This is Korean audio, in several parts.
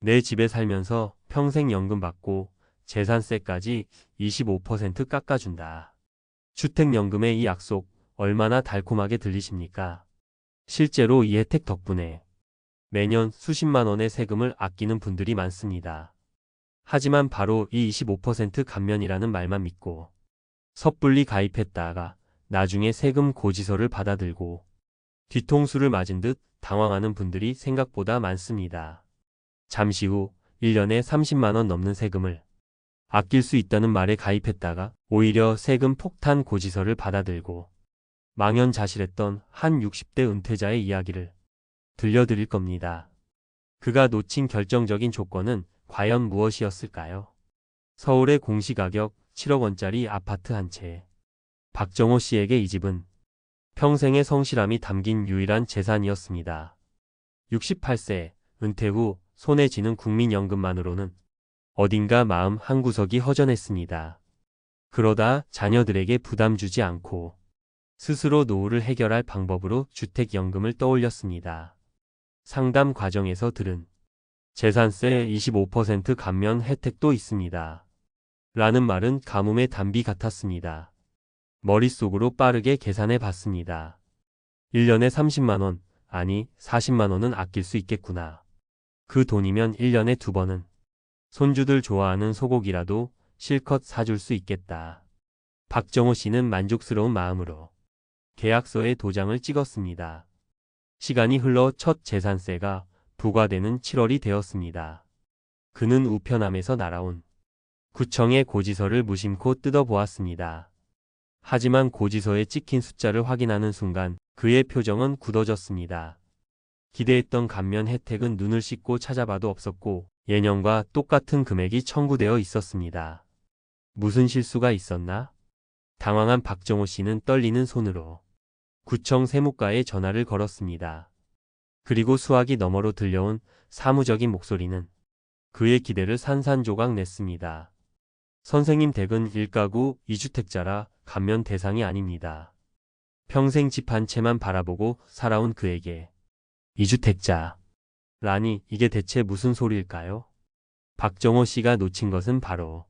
내 집에 살면서 평생 연금 받고 재산세까지 25% 깎아준다. 주택연금의 이 약속 얼마나 달콤하게 들리십니까? 실제로 이 혜택 덕분에 매년 수십만 원의 세금을 아끼는 분들이 많습니다. 하지만 바로 이 25% 감면이라는 말만 믿고 섣불리 가입했다가 나중에 세금 고지서를 받아들고 뒤통수를 맞은 듯 당황하는 분들이 생각보다 많습니다. 잠시 후 1년에 30만 원 넘는 세금을 아낄 수 있다는 말에 가입했다가 오히려 세금 폭탄 고지서를 받아들고 망연자실했던 한 60대 은퇴자의 이야기를 들려드릴 겁니다. 그가 놓친 결정적인 조건은 과연 무엇이었을까요? 서울의 공시가격 7억 원짜리 아파트 한 채. 박정호 씨에게 이 집은 평생의 성실함이 담긴 유일한 재산이었습니다. 68세 은퇴 후 손에 쥐는 국민연금만으로는 어딘가 마음 한구석이 허전했습니다. 그러다 자녀들에게 부담 주지 않고 스스로 노후를 해결할 방법으로 주택연금을 떠올렸습니다. 상담 과정에서 들은 재산세 25% 감면 혜택도 있습니다. 라는 말은 가뭄의 단비 같았습니다. 머릿속으로 빠르게 계산해 봤습니다. 1년에 30만 원, 아니 40만 원은 아낄 수 있겠구나. 그 돈이면 1년에 2번은 손주들 좋아하는 소고기라도 실컷 사줄 수 있겠다. 박정호 씨는 만족스러운 마음으로 계약서에 도장을 찍었습니다. 시간이 흘러 첫 재산세가 부과되는 7월이 되었습니다. 그는 우편함에서 날아온 구청의 고지서를 무심코 뜯어보았습니다. 하지만 고지서에 찍힌 숫자를 확인하는 순간 그의 표정은 굳어졌습니다. 기대했던 감면 혜택은 눈을 씻고 찾아봐도 없었고 예년과 똑같은 금액이 청구되어 있었습니다. 무슨 실수가 있었나? 당황한 박정호 씨는 떨리는 손으로 구청 세무과에 전화를 걸었습니다. 그리고 수화기 너머로 들려온 사무적인 목소리는 그의 기대를 산산조각 냈습니다. 선생님 댁은 1가구 2주택자라 감면 대상이 아닙니다. 평생 집 한 채만 바라보고 살아온 그에게 2주택자 라니 이게 대체 무슨 소리일까요? 박정호 씨가 놓친 것은 바로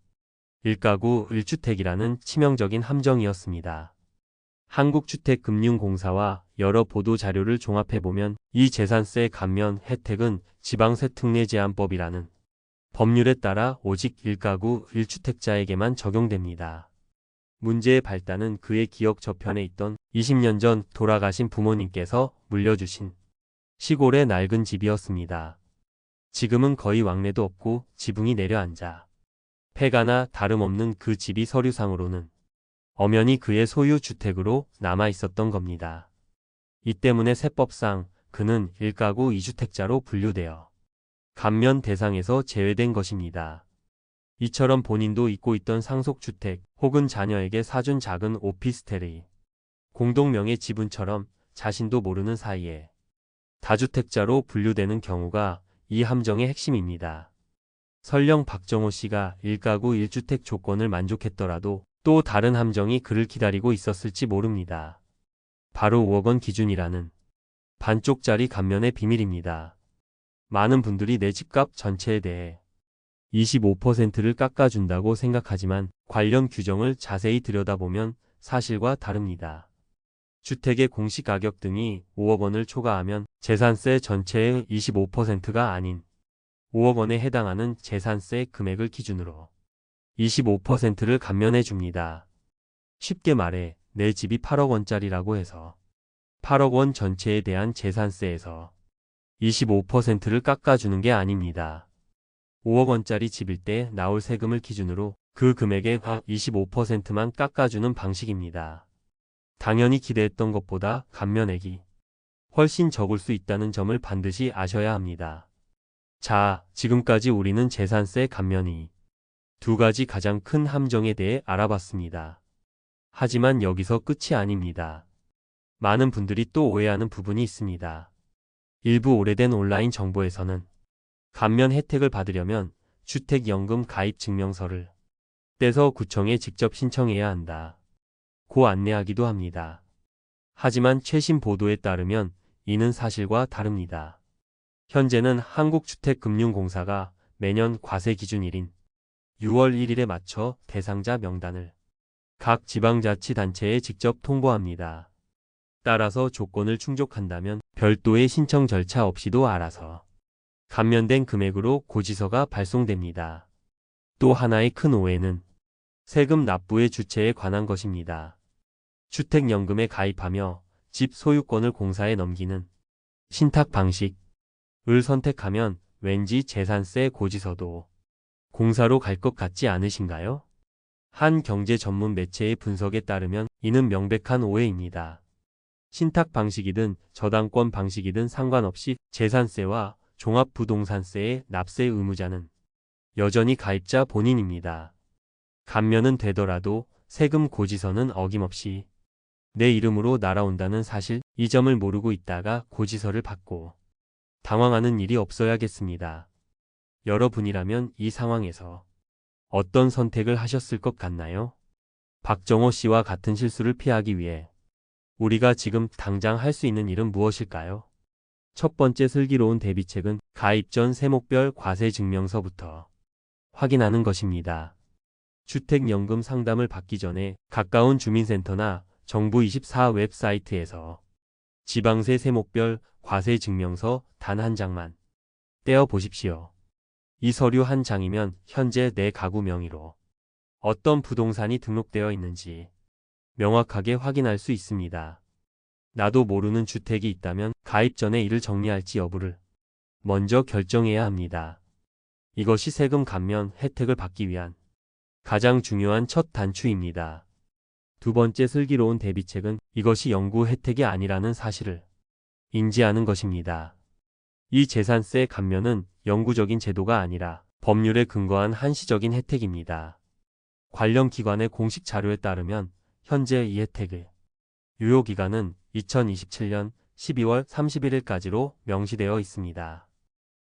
1가구 1주택이라는 치명적인 함정이었습니다. 한국주택금융공사와 여러 보도 자료를 종합해보면 이 재산세 감면 혜택은 지방세특례제한법이라는 법률에 따라 오직 1가구 1주택자에게만 적용됩니다. 문제의 발단은 그의 기억 저편에 있던 20년 전 돌아가신 부모님께서 물려주신 시골의 낡은 집이었습니다. 지금은 거의 왕래도 없고 지붕이 내려앉아 폐가나 다름없는 그 집이 서류상으로는 엄연히 그의 소유 주택으로 남아 있었던 겁니다. 이 때문에 세법상 그는 1가구 2주택자로 분류되어 감면 대상에서 제외된 것입니다. 이처럼 본인도 잊고 있던 상속주택 혹은 자녀에게 사준 작은 오피스텔의 공동명의 지분처럼 자신도 모르는 사이에 다주택자로 분류되는 경우가 이 함정의 핵심입니다. 설령 박정호 씨가 1가구 1주택 조건을 만족했더라도 또 다른 함정이 그를 기다리고 있었을지 모릅니다. 바로 5억 원 기준이라는 반쪽짜리 감면의 비밀입니다. 많은 분들이 내 집값 전체에 대해 25%를 깎아준다고 생각하지만 관련 규정을 자세히 들여다보면 사실과 다릅니다. 주택의 공시가격 등이 5억 원을 초과하면 재산세 전체의 25%가 아닌 5억 원에 해당하는 재산세 금액을 기준으로 25%를 감면해 줍니다. 쉽게 말해 내 집이 8억 원짜리라고 해서 8억 원 전체에 대한 재산세에서 25%를 깎아주는 게 아닙니다. 5억 원짜리 집일 때 나올 세금을 기준으로 그 금액의 25%만 깎아주는 방식입니다. 당연히 기대했던 것보다 감면액이 훨씬 적을 수 있다는 점을 반드시 아셔야 합니다. 자, 지금까지 우리는 재산세 감면이 두 가지 가장 큰 함정에 대해 알아봤습니다. 하지만 여기서 끝이 아닙니다. 많은 분들이 또 오해하는 부분이 있습니다. 일부 오래된 온라인 정보에서는 감면 혜택을 받으려면 주택연금 가입 증명서를 떼서 구청에 직접 신청해야 한다 고 안내하기도 합니다. 하지만 최신 보도에 따르면 이는 사실과 다릅니다. 현재는 한국주택금융공사가 매년 과세 기준일인 6월 1일에 맞춰 대상자 명단을 각 지방자치단체에 직접 통보합니다. 따라서 조건을 충족한다면 별도의 신청 절차 없이도 알아서 감면된 금액으로 고지서가 발송됩니다. 또 하나의 큰 오해는 세금 납부의 주체에 관한 것입니다. 주택연금에 가입하며 집 소유권을 공사에 넘기는 신탁 방식을 선택하면 왠지 재산세 고지서도 공사로 갈 것 같지 않으신가요? 한 경제 전문 매체의 분석에 따르면 이는 명백한 오해입니다. 신탁 방식이든 저당권 방식이든 상관없이 재산세와 종합부동산세의 납세 의무자는 여전히 가입자 본인입니다. 감면은 되더라도 세금 고지서는 어김없이 내 이름으로 날아온다는 사실, 이 점을 모르고 있다가 고지서를 받고 당황하는 일이 없어야겠습니다. 여러분이라면 이 상황에서 어떤 선택을 하셨을 것 같나요? 박정호 씨와 같은 실수를 피하기 위해 우리가 지금 당장 할 수 있는 일은 무엇일까요? 첫 번째 슬기로운 대비책은 가입 전 세목별 과세증명서부터 확인하는 것입니다. 주택연금 상담을 받기 전에 가까운 주민센터나 정부24 웹사이트에서 지방세 세목별 과세증명서 단 한 장만 떼어 보십시오. 이 서류 한 장이면 현재 내 가구 명의로 어떤 부동산이 등록되어 있는지 명확하게 확인할 수 있습니다. 나도 모르는 주택이 있다면 가입 전에 이를 정리할지 여부를 먼저 결정해야 합니다. 이것이 세금 감면 혜택을 받기 위한 가장 중요한 첫 단추입니다. 두 번째 슬기로운 대비책은 이것이 영구 혜택이 아니라는 사실을 인지하는 것입니다. 이 재산세 감면은 영구적인 제도가 아니라 법률에 근거한 한시적인 혜택입니다. 관련 기관의 공식 자료에 따르면 현재 이 혜택의 유효기간은 2027년 12월 31일까지로 명시되어 있습니다.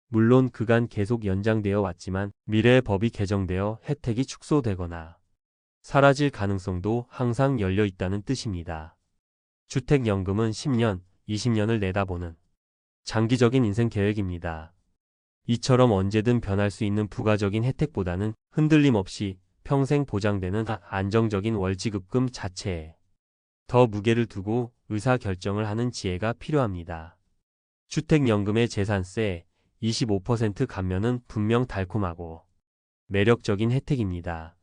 물론 그간 계속 연장되어 왔지만 미래에 법이 개정되어 혜택이 축소되거나 사라질 가능성도 항상 열려 있다는 뜻입니다. 주택연금은 10년, 20년을 내다보는 장기적인 인생 계획입니다. 이처럼 언제든 변할 수 있는 부가적인 혜택보다는 흔들림 없이 평생 보장되는 안정적인 월지급금 자체에 더 무게를 두고 의사결정을 하는 지혜가 필요합니다. 주택연금의 재산세 25% 감면은 분명 달콤하고 매력적인 혜택입니다.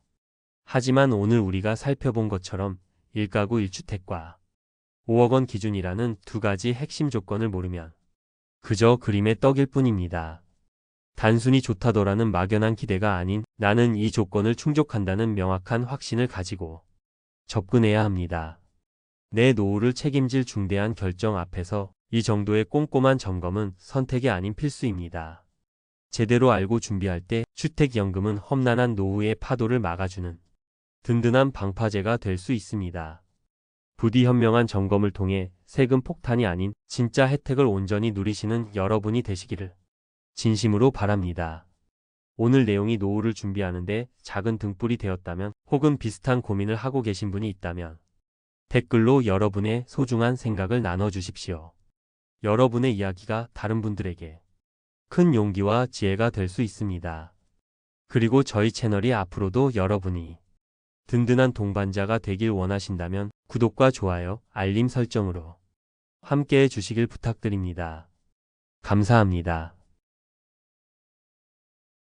하지만 오늘 우리가 살펴본 것처럼 1가구 1주택과 5억 원 기준이라는 두 가지 핵심 조건을 모르면 그저 그림의 떡일 뿐입니다. 단순히 좋다더라는 막연한 기대가 아닌 나는 이 조건을 충족한다는 명확한 확신을 가지고 접근해야 합니다. 내 노후를 책임질 중대한 결정 앞에서 이 정도의 꼼꼼한 점검은 선택이 아닌 필수입니다. 제대로 알고 준비할 때 주택연금은 험난한 노후의 파도를 막아주는 든든한 방파제가 될 수 있습니다. 부디 현명한 점검을 통해 세금 폭탄이 아닌 진짜 혜택을 온전히 누리시는 여러분이 되시기를 진심으로 바랍니다. 오늘 내용이 노후를 준비하는데 작은 등불이 되었다면 혹은 비슷한 고민을 하고 계신 분이 있다면 댓글로 여러분의 소중한 생각을 나눠주십시오. 여러분의 이야기가 다른 분들에게 큰 용기와 지혜가 될 수 있습니다. 그리고 저희 채널이 앞으로도 여러분이 든든한 동반자가 되길 원하신다면 구독과 좋아요, 알림 설정으로 함께해 주시길 부탁드립니다. 감사합니다.